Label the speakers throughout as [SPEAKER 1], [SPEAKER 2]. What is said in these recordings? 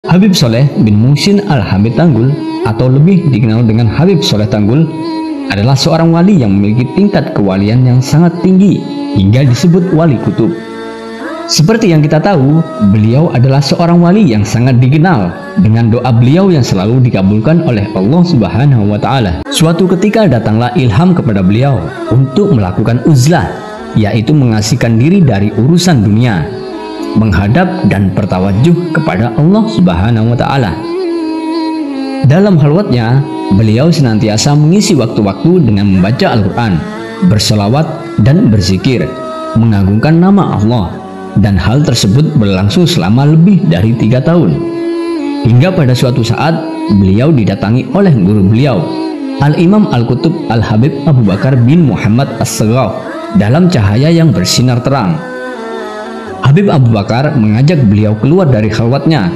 [SPEAKER 1] Habib Soleh bin Muhsin Al-Hamid Tanggul atau lebih dikenal dengan Habib Soleh Tanggul adalah seorang wali yang memiliki tingkat kewalian yang sangat tinggi hingga disebut wali kutub. Seperti yang kita tahu, beliau adalah seorang wali yang sangat dikenal dengan doa beliau yang selalu dikabulkan oleh Allah Subhanahu wa Ta'ala. Suatu ketika datanglah ilham kepada beliau untuk melakukan uzlah, yaitu mengasihkan diri dari urusan dunia, menghadap dan bertawajuh kepada Allah Subhanahu wa Ta'ala. Dalam halwatnya, beliau senantiasa mengisi waktu-waktu dengan membaca Al-Quran, berselawat dan berzikir, mengagungkan nama Allah. Dan hal tersebut berlangsung selama lebih dari 3 tahun. Hingga pada suatu saat beliau didatangi oleh guru beliau, Al-Imam Al-Qutub Al-Habib Abu Bakar bin Muhammad As-Saghaf, dalam cahaya yang bersinar terang. Habib Abu Bakar mengajak beliau keluar dari khalwatnya,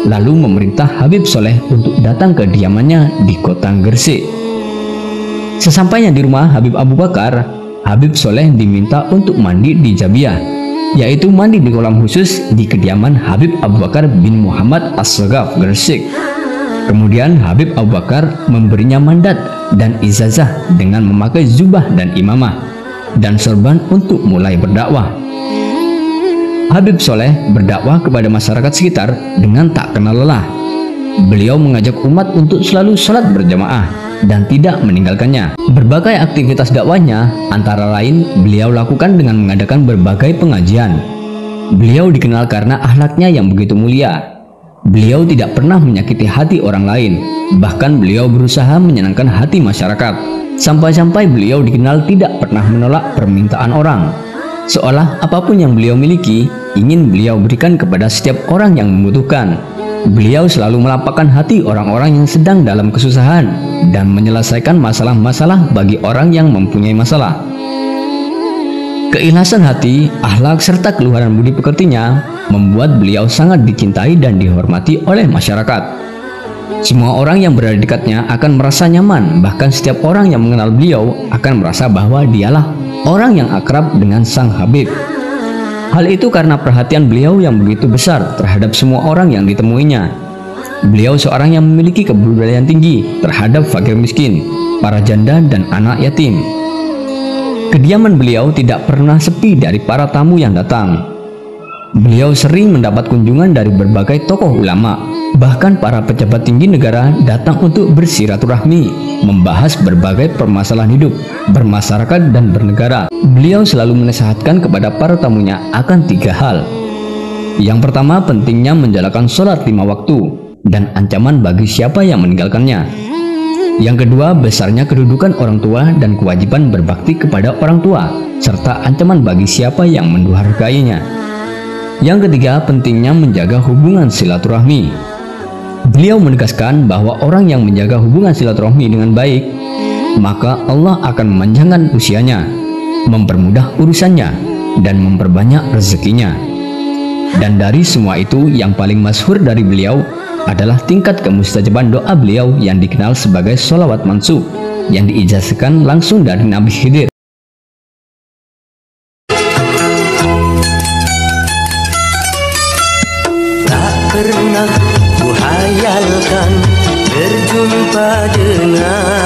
[SPEAKER 1] lalu memerintah Habib Soleh untuk datang ke diamannya di kota Gresik. Sesampainya di rumah Habib Abu Bakar, Habib Soleh diminta untuk mandi di Jabiah, yaitu mandi di kolam khusus di kediaman Habib Abu Bakar bin Muhammad As-Saghaf Gresik. Kemudian Habib Abu Bakar memberinya mandat dan ijazah dengan memakai jubah dan imamah dan sorban untuk mulai berdakwah. Habib Soleh berdakwah kepada masyarakat sekitar dengan tak kenal lelah. Beliau mengajak umat untuk selalu sholat berjamaah dan tidak meninggalkannya. Berbagai aktivitas dakwahnya antara lain beliau lakukan dengan mengadakan berbagai pengajian. Beliau dikenal karena akhlaknya yang begitu mulia. Beliau tidak pernah menyakiti hati orang lain, bahkan beliau berusaha menyenangkan hati masyarakat. Sampai-sampai beliau dikenal tidak pernah menolak permintaan orang, seolah apapun yang beliau miliki ingin beliau berikan kepada setiap orang yang membutuhkan. Beliau selalu melapangkan hati orang-orang yang sedang dalam kesusahan dan menyelesaikan masalah-masalah bagi orang yang mempunyai masalah. Keikhlasan hati, akhlak serta keluhuran budi pekertinya membuat beliau sangat dicintai dan dihormati oleh masyarakat. Semua orang yang berada di dekatnya akan merasa nyaman, bahkan setiap orang yang mengenal beliau akan merasa bahwa dialah orang yang akrab dengan sang Habib. Hal itu karena perhatian beliau yang begitu besar terhadap semua orang yang ditemuinya. Beliau seorang yang memiliki kepedulian tinggi terhadap fakir miskin, para janda dan anak yatim. Kediaman beliau tidak pernah sepi dari para tamu yang datang. Beliau sering mendapat kunjungan dari berbagai tokoh ulama, bahkan para pejabat tinggi negara datang untuk bersiraturahmi, membahas berbagai permasalahan hidup, bermasyarakat dan bernegara. Beliau selalu menasihatkan kepada para tamunya akan 3 hal. Yang pertama, pentingnya menjalankan sholat 5 waktu dan ancaman bagi siapa yang meninggalkannya. Yang kedua, besarnya kedudukan orang tua dan kewajiban berbakti kepada orang tua, serta ancaman bagi siapa yang mendurhakainya. Yang ketiga, pentingnya menjaga hubungan silaturahmi. Beliau menegaskan bahwa orang yang menjaga hubungan silaturahmi dengan baik, maka Allah akan memanjangkan usianya, mempermudah urusannya, dan memperbanyak rezekinya. Dan dari semua itu, yang paling masyhur dari beliau adalah tingkat kemustajaban doa beliau yang dikenal sebagai sholawat mansub, yang diijazahkan langsung dari Nabi Khidir.
[SPEAKER 2] Tak pernah ku hayalkan berjumpa dengan